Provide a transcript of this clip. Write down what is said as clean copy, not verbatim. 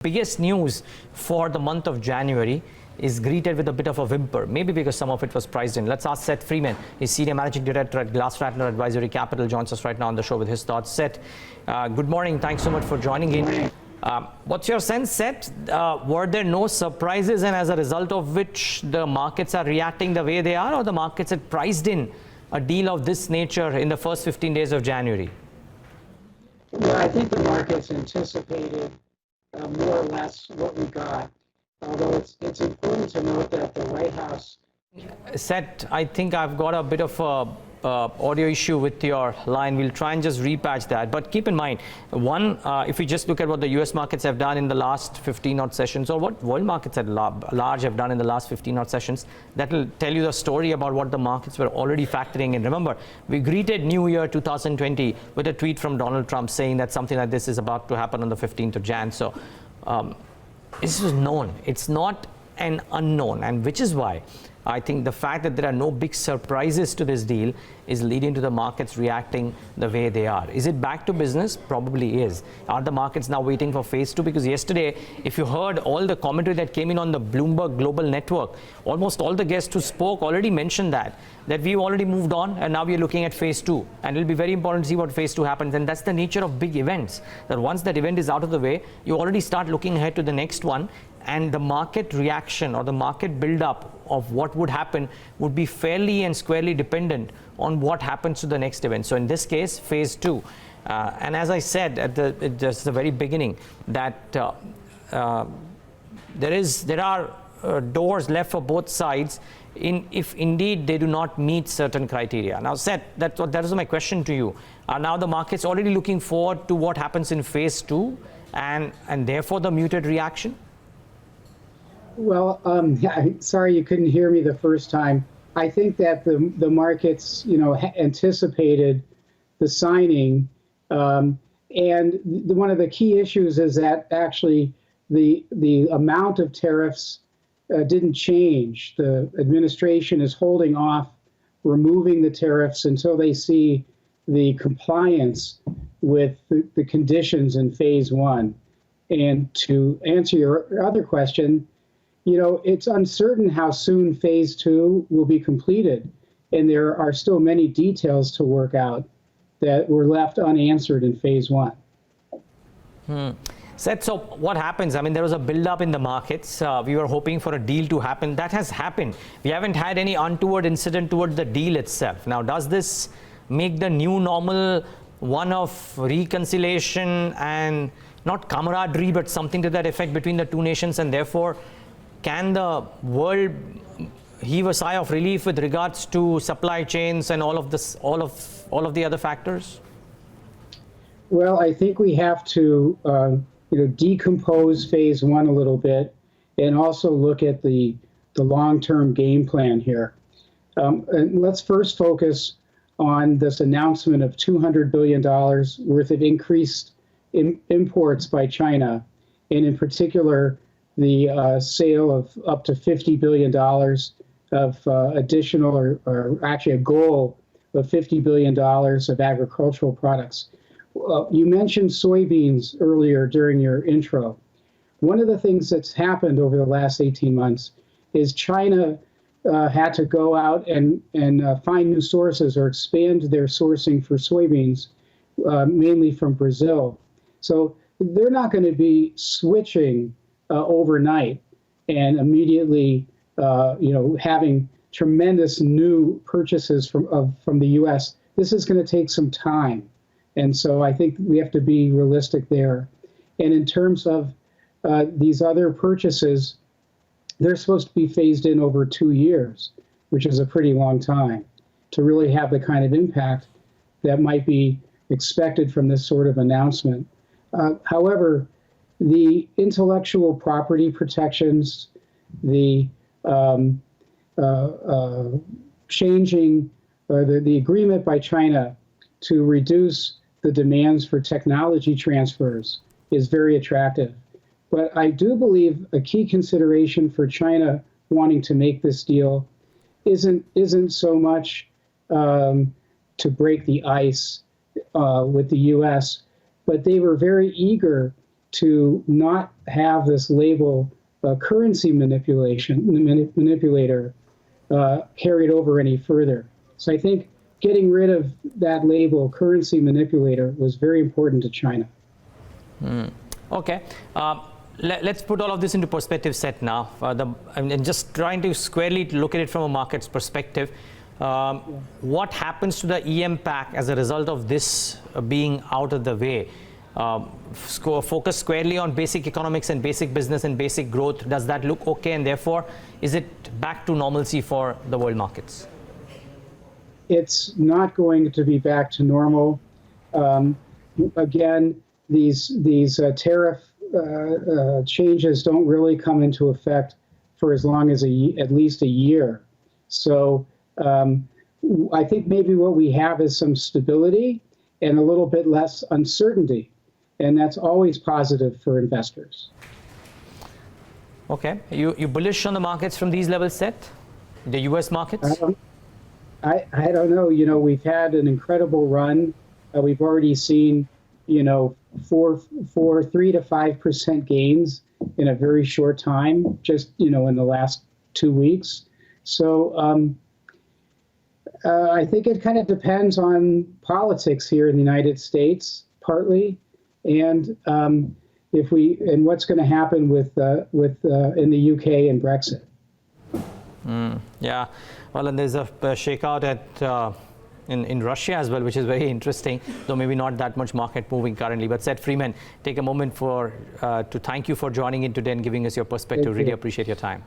Biggest news for the month of January is greeted with a bit of a whimper, maybe because some of it was priced in. Let's ask Seth Freeman. He's Senior Managing Director at Glassratner Advisory Capital, joins us right now on the show with his thoughts. Seth, good morning. Thanks so much for joining in. What's your sense, Seth? Were there no surprises, and as a result of which the markets are reacting the way they are, or the markets had priced in a deal of this nature in the first 15 days of January? Well, I think the markets anticipated more or less what we got, although it's important to note that the White House... Seth, I think I've got a bit of a audio issue with your line. We'll try and just repatch that. But keep in mind, one, if we just look at what the U.S. markets have done in the last 15 odd sessions, or what world markets at large have done in the last 15 odd sessions, that will tell you the story about what the markets were already factoring in. Remember, we greeted New Year 2020 with a tweet from Donald Trump saying that something like this is about to happen on the 15th of Jan. So this was known. It's not an unknown, and which is why I think the fact that there are no big surprises to this deal is leading to the markets reacting the way they are. Is it back to business? Probably is. Are the markets now waiting for phase two? Because yesterday, if you heard all the commentary that came in on the Bloomberg Global Network, almost all the guests who spoke already mentioned that we've already moved on and now we're looking at phase two. And it'll be very important to see what phase two happens. And that's the nature of big events, that once that event is out of the way, you already start looking ahead to the next one. And the market reaction or the market build-up of what would happen would be fairly and squarely dependent on what happens to the next event. So in this case, phase two. And as I said at just the very beginning, that there are doors left for both sides if indeed they do not meet certain criteria. Now, Seth, that was my question to you. Are now the markets already looking forward to what happens in phase two and therefore the muted reaction? Well, sorry you couldn't hear me the first time. I think that the markets, anticipated the signing, and one of the key issues is that actually the amount of tariffs didn't change. The administration is holding off removing the tariffs until they see the compliance with the conditions in phase one. And to answer your other question, it's uncertain how soon phase two will be completed, and there are still many details to work out that were left unanswered in phase one. Seth, so what happens? I mean, there was a build-up in the markets. We were hoping for a deal to happen. That has happened. We haven't had any untoward incident toward the deal itself. Now, does this make the new normal one of reconciliation and not camaraderie, but something to that effect between the two nations, and therefore can the world heave a sigh of relief with regards to supply chains and all of the other factors? Well, I think we have to decompose phase one a little bit and also look at the long-term game plan here. And let's first focus on this announcement of $200 billion worth of increased imports by China, and in particular the sale of up to $50 billion of additional, or actually a goal of $50 billion of agricultural products. You mentioned soybeans earlier during your intro. One of the things that's happened over the last 18 months is China had to go out and find new sources or expand their sourcing for soybeans, mainly from Brazil. So they're not going to be switching overnight and immediately, having tremendous new purchases from the U.S. This is going to take some time, and so I think we have to be realistic there. And in terms of these other purchases, they're supposed to be phased in over 2 years, which is a pretty long time to really have the kind of impact that might be expected from this sort of announcement. However, the intellectual property protections, the changing, or the agreement by China to reduce the demands for technology transfers is very attractive. But I do believe a key consideration for China wanting to make this deal isn't so much to break the ice with the U.S., but they were very eager to not have this label currency manipulator carried over any further. So I think getting rid of that label, currency manipulator, was very important to China. Okay. Let's put all of this into perspective, Seth, now. And just trying to squarely look at it from a market's perspective. What happens to the EM pack as a result of this being out of the way? Focus squarely on basic economics and basic business and basic growth. Does that look okay? And therefore, is it back to normalcy for the world markets? It's not going to be back to normal. Again, these tariff changes don't really come into effect for as long as at least a year. So I think maybe what we have is some stability and a little bit less uncertainty, and that's always positive for investors. Okay, you bullish on the markets from these levels, Seth? The U.S. markets? I don't know. You know, we've had an incredible run. We've already seen, you know, 3 to 5% gains in a very short time, just, you know, in the last 2 weeks. So I think it kind of depends on politics here in the United States, partly, and what's going to happen with in the UK and Brexit. Yeah, well, and there's a shakeout in Russia as well, which is very interesting, though maybe not that much market moving currently. But Seth Freeman, take a moment to thank you for joining in today and giving us your perspective. Really appreciate your time.